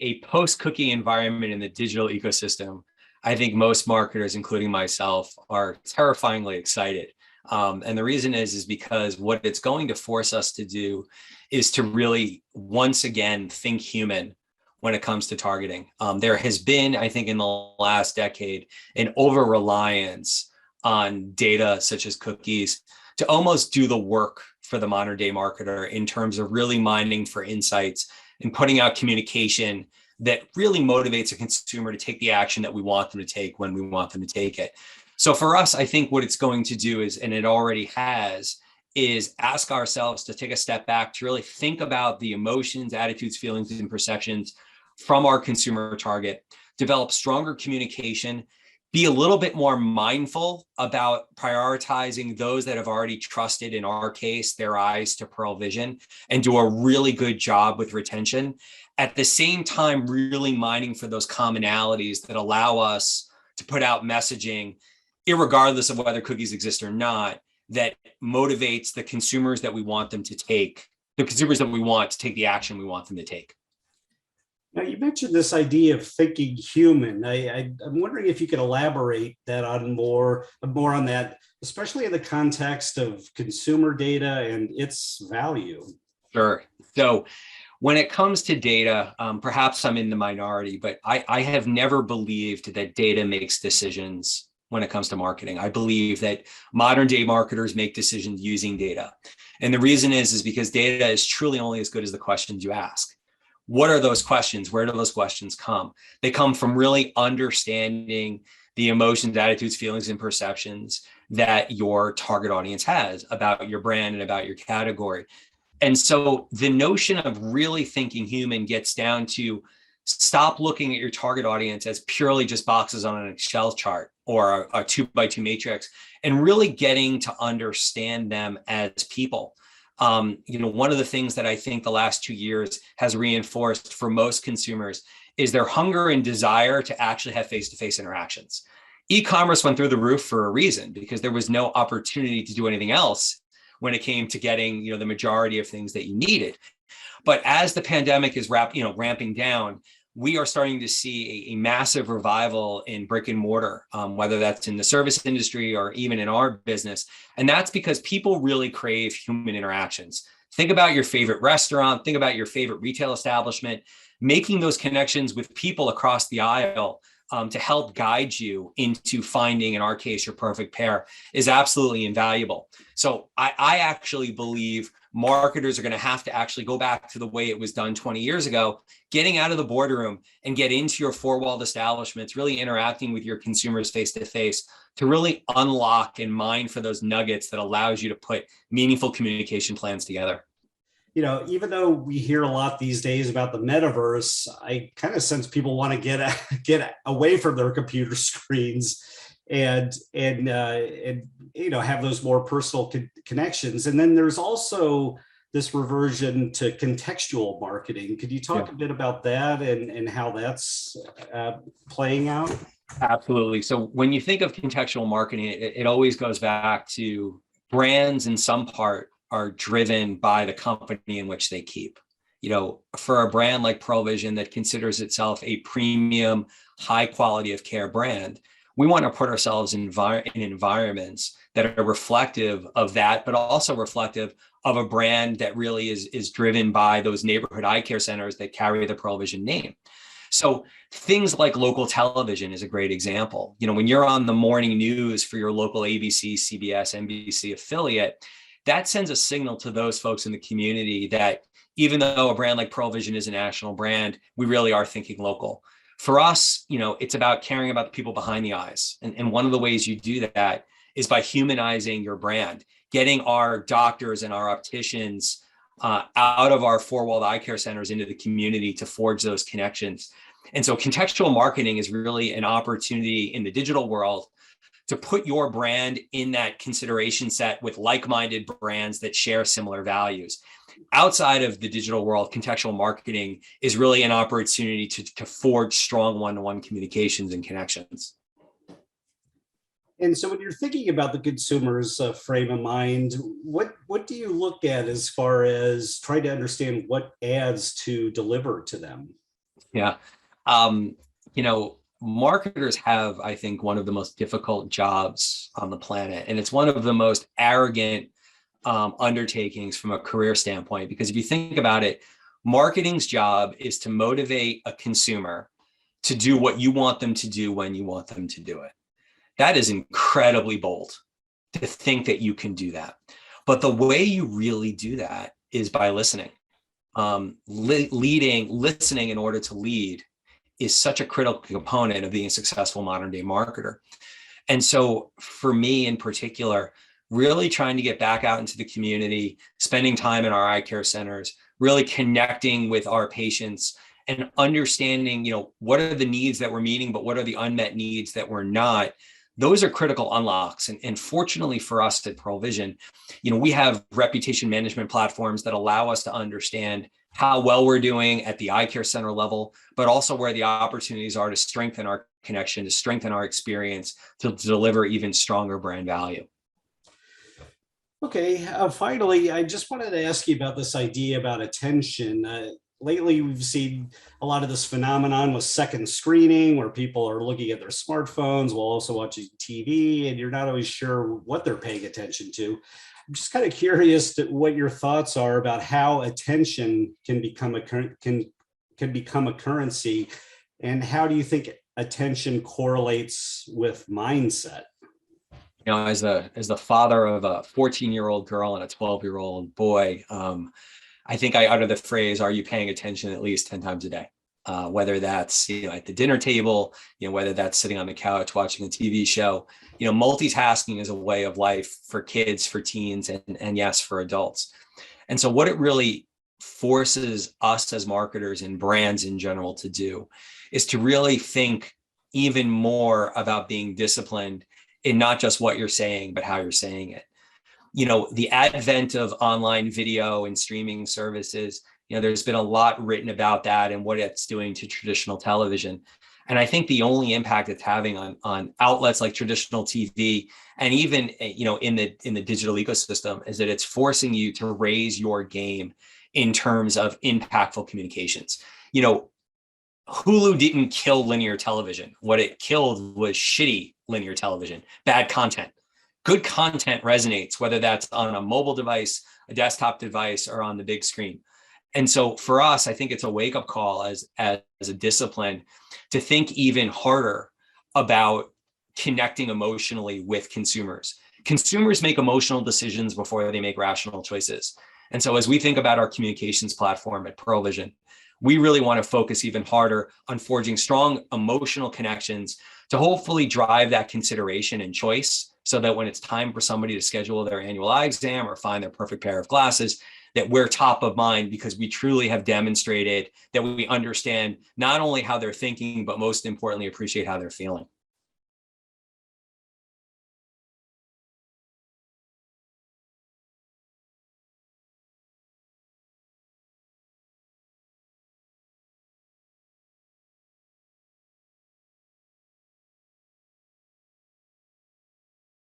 a post-cookie environment in the digital ecosystem, I think most marketers, including myself, are terrifyingly excited. And the reason is because what it's going to force us to do is to really, once again, think human when it comes to targeting. There has been, I think, in the last decade, an over-reliance on data such as cookies to almost do the work for the modern day marketer in terms of really mining for insights and putting out communication that really motivates a consumer to take the action that we want them to take when we want them to take it. So for us, I think what it's going to do is, and it already has, is ask ourselves to take a step back to really think about the emotions, attitudes, feelings, and perceptions from our consumer target, develop stronger communication, be a little bit more mindful about prioritizing those that have already trusted, in our case, their eyes to Pearle Vision, and do a really good job with retention. At the same time, really mining for those commonalities that allow us to put out messaging, irregardless of whether cookies exist or not, that motivates the consumers that we want them to take, the consumers that we want to take the action we want them to take. Now, you mentioned this idea of thinking human. I'm wondering if you could elaborate that on more on that, especially in the context of consumer data and its value. Sure. So when it comes to data, perhaps I'm in the minority, but I have never believed that data makes decisions when it comes to marketing. I believe that modern day marketers make decisions using data. And the reason is because data is truly only as good as the questions you ask. What are those questions? Where do those questions come? They come from really understanding the emotions, attitudes, feelings, and perceptions that your target audience has about your brand and about your category. And so the notion of really thinking human gets down to stop looking at your target audience as purely just boxes on an Excel chart or a 2x2 matrix, and really getting to understand them as people. One of the things that I think the last 2 years has reinforced for most consumers is their hunger and desire to actually have face-to-face interactions. E-commerce went through the roof for a reason, because there was no opportunity to do anything else when it came to getting, the majority of things that you needed. But as the pandemic is ramping down, we are starting to see a massive revival in brick and mortar, whether that's in the service industry or even in our business. And that's because people really crave human interactions. Think about your favorite restaurant, think about your favorite retail establishment, making those connections with people across the aisle to help guide you into finding, in our case, your perfect pair is absolutely invaluable. So I actually believe marketers are going to have to actually go back to the way it was done 20 years ago, getting out of the boardroom and get into your four-walled establishments, really interacting with your consumers face-to-face to really unlock and mine for those nuggets that allows you to put meaningful communication plans together. Even though we hear a lot these days about the metaverse, I kind of sense people want to get away from their computer screens and have those more personal connections. And then there's also this reversion to contextual marketing. Could you talk a bit about that and how that's playing out? Absolutely. So when you think of contextual marketing, it always goes back to brands in some part are driven by the company in which they keep. For a brand like Pearle Vision that considers itself a premium, high quality of care brand, we want to put ourselves in environments that are reflective of that, but also reflective of a brand that really is driven by those neighborhood eye care centers that carry the Pearle Vision name. So things like local television is a great example. When you're on the morning news for your local ABC, CBS, NBC affiliate, that sends a signal to those folks in the community that even though a brand like Pearle Vision is a national brand, we really are thinking local. For us, it's about caring about the people behind the eyes. And one of the ways you do that is by humanizing your brand, getting our doctors and our opticians out of our four-walled eye care centers into the community to forge those connections. And so contextual marketing is really an opportunity in the digital world to put your brand in that consideration set with like-minded brands that share similar values. Outside of the digital world, contextual marketing is really an opportunity to forge strong one-to-one communications and connections. And so when you're thinking about the consumer's frame of mind, what do you look at as far as trying to understand what ads to deliver to them? Yeah. Um, Marketers have, I think, one of the most difficult jobs on the planet. And it's one of the most arrogant undertakings from a career standpoint. Because if you think about it, marketing's job is to motivate a consumer to do what you want them to do when you want them to do it. That is incredibly bold to think that you can do that. But the way you really do that is by listening. Listening in order to lead is such a critical component of being a successful modern day marketer. And so for me in particular, really trying to get back out into the community, spending time in our eye care centers, really connecting with our patients and understanding, what are the needs that we're meeting, but what are the unmet needs that we're not. Those are critical unlocks. And fortunately for us at Pearle Vision, we have reputation management platforms that allow us to understand how well we're doing at the eye care center level, but also where the opportunities are to strengthen our connection, to strengthen our experience, to deliver even stronger brand value. Okay, finally, I just wanted to ask you about this idea about attention. Lately, we've seen a lot of this phenomenon with second screening, where people are looking at their smartphones while also watching TV, and you're not always sure what they're paying attention to. I'm just kind of curious what your thoughts are about how attention can become can become a currency, and how do you think attention correlates with mindset? As the father of a 14-year-old girl and a 12-year-old boy, I think I utter the phrase, "Are you paying attention at least 10 times a day?" Whether that's at the dinner table, whether that's sitting on the couch watching a TV show. Multitasking is a way of life for kids, for teens, and yes, for adults. And so what it really forces us as marketers and brands in general to do is to really think even more about being disciplined in not just what you're saying, but how you're saying it. The advent of online video and streaming services, there's been a lot written about that and what it's doing to traditional television. And I think the only impact it's having on outlets like traditional TV and even, in the digital ecosystem is that it's forcing you to raise your game in terms of impactful communications. Hulu didn't kill linear television. What it killed was shitty linear television, bad content. Good content resonates, whether that's on a mobile device, a desktop device, or on the big screen. And so for us, I think it's a wake-up call as a discipline to think even harder about connecting emotionally with consumers. Consumers make emotional decisions before they make rational choices. And so as we think about our communications platform at Pearle Vision, we really want to focus even harder on forging strong emotional connections to hopefully drive that consideration and choice, so that when it's time for somebody to schedule their annual eye exam or find their perfect pair of glasses, that we're top of mind because we truly have demonstrated that we understand not only how they're thinking, but most importantly, appreciate how they're feeling.